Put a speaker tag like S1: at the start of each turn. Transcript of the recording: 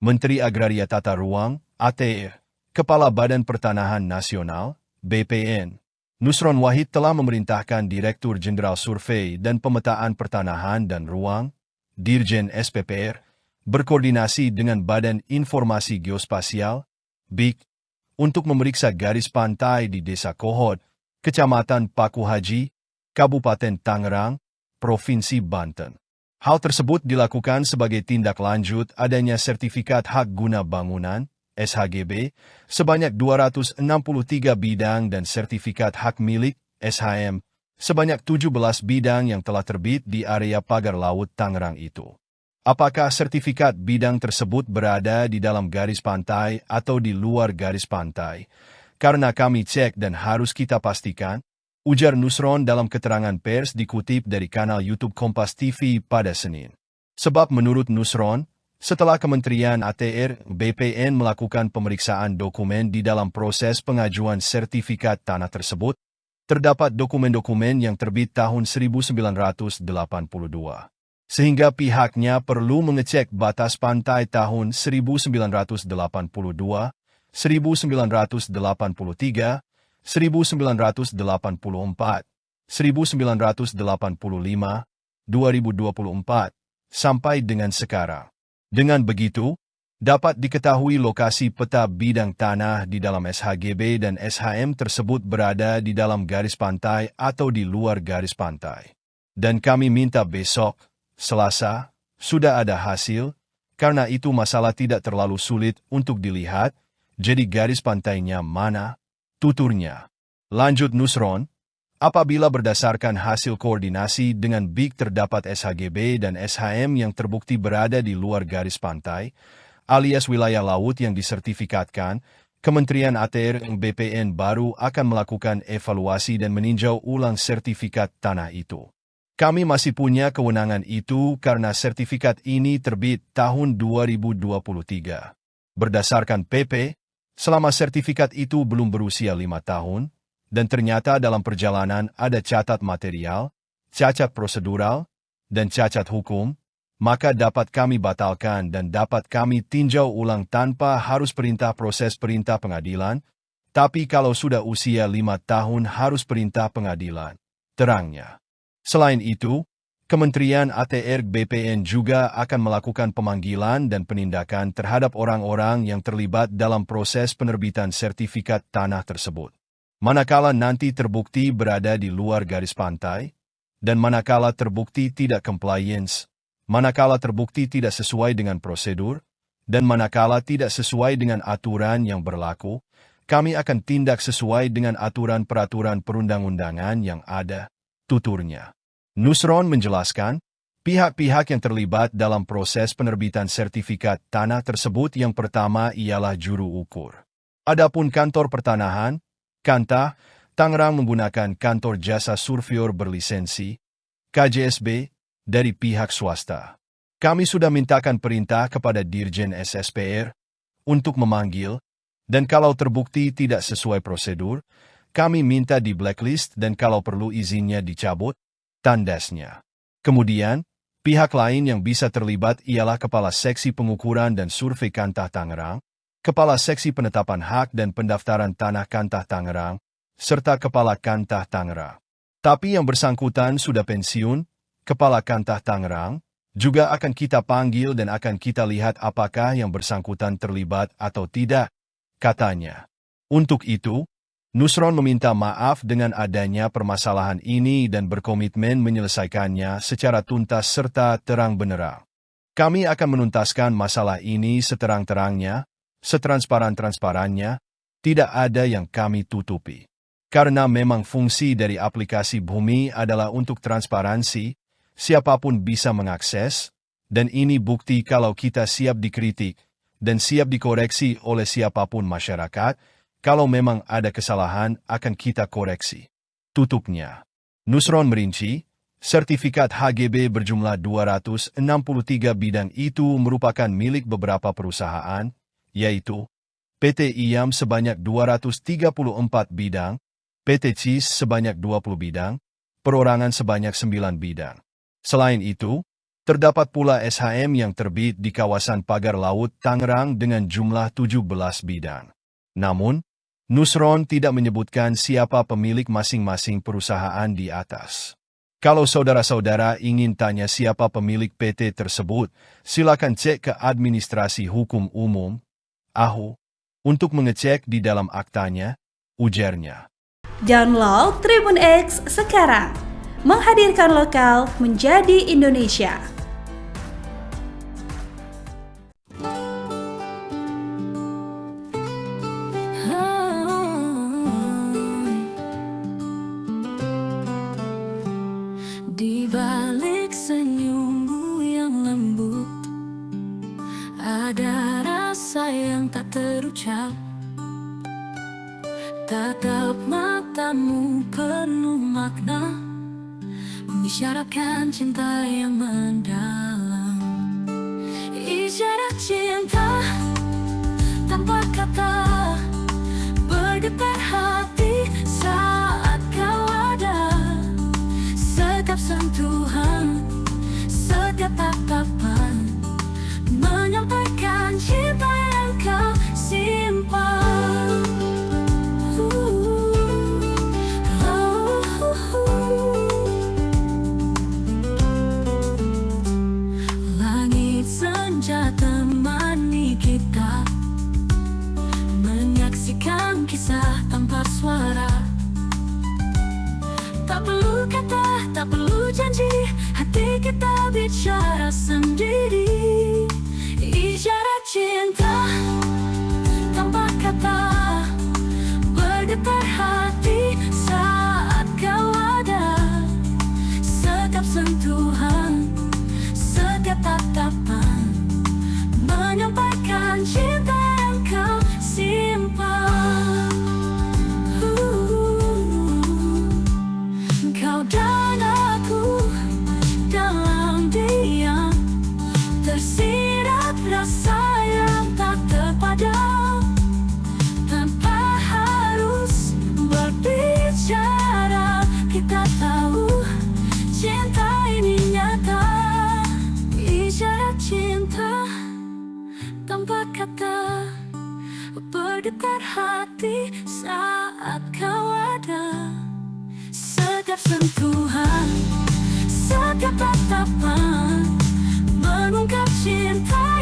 S1: Menteri Agraria Tata Ruang, ATR, Kepala Badan Pertanahan Nasional, BPN, Nusron Wahid telah memerintahkan Direktur Jenderal Survei dan Pemetaan Pertanahan dan Ruang, Dirjen SPPR, berkoordinasi dengan Badan Informasi Geospasial, BIG, untuk memeriksa garis pantai di Desa Kohod, Kecamatan Paku Haji, Kabupaten Tangerang, Provinsi Banten. Hal tersebut dilakukan sebagai tindak lanjut adanya sertifikat hak guna bangunan, SHGB, sebanyak 263 bidang dan sertifikat hak milik, SHM, sebanyak 17 bidang yang telah terbit di area pagar laut Tangerang itu. Apakah sertifikat bidang tersebut berada di dalam garis pantai atau di luar garis pantai? Karena kami cek dan harus kita pastikan, ujar Nusron dalam keterangan pers dikutip dari kanal YouTube Kompas TV pada Senin. Sebab menurut Nusron, setelah Kementerian ATR BPN melakukan pemeriksaan dokumen di dalam proses pengajuan sertifikat tanah tersebut, terdapat dokumen-dokumen yang terbit tahun 1982. Sehingga pihaknya perlu mengecek batas pantai tahun 1982, 1983, 1984, 1985, 2024, sampai dengan sekarang. Dengan begitu, dapat diketahui lokasi peta bidang tanah di dalam SHGB dan SHM tersebut berada di dalam garis pantai atau di luar garis pantai. Dan kami minta besok, Selasa, sudah ada hasil, karena itu masalah tidak terlalu sulit untuk dilihat, jadi garis pantainya mana? Tuturnya. Lanjut Nusron, apabila berdasarkan hasil koordinasi dengan BIG terdapat SHGB dan SHM yang terbukti berada di luar garis pantai, alias wilayah laut yang disertifikatkan, Kementerian ATR BPN baru akan melakukan evaluasi dan meninjau ulang sertifikat tanah itu. Kami masih punya kewenangan itu karena sertifikat ini terbit tahun 2023. Berdasarkan PP, selama sertifikat itu belum berusia 5 tahun, dan ternyata dalam perjalanan ada cacat material, cacat prosedural, dan cacat hukum, maka dapat kami batalkan dan dapat kami tinjau ulang tanpa harus proses perintah pengadilan, tapi kalau sudah usia 5 tahun harus perintah pengadilan, terangnya. Selain itu, Kementerian ATR BPN juga akan melakukan pemanggilan dan penindakan terhadap orang-orang yang terlibat dalam proses penerbitan sertifikat tanah tersebut. Manakala nanti terbukti berada di luar garis pantai, dan manakala terbukti tidak compliance, manakala terbukti tidak sesuai dengan prosedur, dan manakala tidak sesuai dengan aturan yang berlaku, kami akan tindak sesuai dengan aturan peraturan perundang-undangan yang ada, tuturnya. Nusron menjelaskan, pihak-pihak yang terlibat dalam proses penerbitan sertifikat tanah tersebut yang pertama ialah juru ukur. Adapun kantor pertanahan, Kanta, Tangerang menggunakan kantor jasa surveyor berlisensi, KJSB, dari pihak swasta. Kami sudah mintakan perintah kepada Dirjen SSPR untuk memanggil, dan kalau terbukti tidak sesuai prosedur, kami minta di blacklist dan kalau perlu izinnya dicabut, tandasnya. Kemudian, pihak lain yang bisa terlibat ialah Kepala Seksi Pengukuran dan Survei Kantah Tangerang, Kepala Seksi Penetapan Hak dan Pendaftaran Tanah Kantah Tangerang, serta Kepala Kantah Tangerang. Tapi yang bersangkutan sudah pensiun, Kepala Kantah Tangerang, juga akan kita panggil dan akan kita lihat apakah yang bersangkutan terlibat atau tidak, katanya. Untuk itu, Nusron meminta maaf dengan adanya permasalahan ini dan berkomitmen menyelesaikannya secara tuntas serta terang-benerang. Kami akan menuntaskan masalah ini seterang-terangnya, setransparan-transparannya, tidak ada yang kami tutupi. Karena memang fungsi dari aplikasi Bumi adalah untuk transparansi, siapapun bisa mengakses, dan ini bukti kalau kita siap dikritik dan siap dikoreksi oleh siapapun masyarakat. Kalau memang ada kesalahan, akan kita koreksi. Tutupnya. Nusron merinci, sertifikat HGB berjumlah 263 bidang itu merupakan milik beberapa perusahaan, yaitu PT IAM sebanyak 234 bidang, PT CIS sebanyak 20 bidang, perorangan sebanyak 9 bidang. Selain itu, Terdapat pula SHM yang terbit di kawasan Pagar Laut Tangerang dengan jumlah 17 bidang. Namun, Nusron tidak menyebutkan siapa pemilik masing-masing perusahaan di atas. Kalau saudara-saudara ingin tanya siapa pemilik PT tersebut, silakan cek ke Administrasi Hukum Umum, AHU, untuk mengecek di dalam aktanya, ujarnya.
S2: Download Tribun X sekarang, menghadirkan lokal menjadi Indonesia.
S3: Di balik senyummu yang lembut, ada rasa yang tak terucap. Tatap matamu penuh makna, mengisyaratkan cinta yang mendalam. Isyarat cinta tanpa kata, bergetar hati saat kau ada. Setiap sentuhan, setiap tatapan, menyampaikan cinta yang kau simpan. Langit senja temani kita, menyaksikan kisah tanpa suara. Tak perlu kata, tak perlu janji, hati kita bicara sendiri. Isyarat cinta tanpa kata, bergetar hati saat kau ada. Setiap sentuhan, setiap tatapan, menyampaikan cinta yang kau simpan. Kau dan aku dalam diam, tersirat rasa yang tak terpadam. Tanpa harus berbicara, kita tahu cinta ini nyata. Isyarat cinta tanpa kata, bergetar hati saat kau ada. Setiap sentuhan, setiap tatapan, mengungkap cinta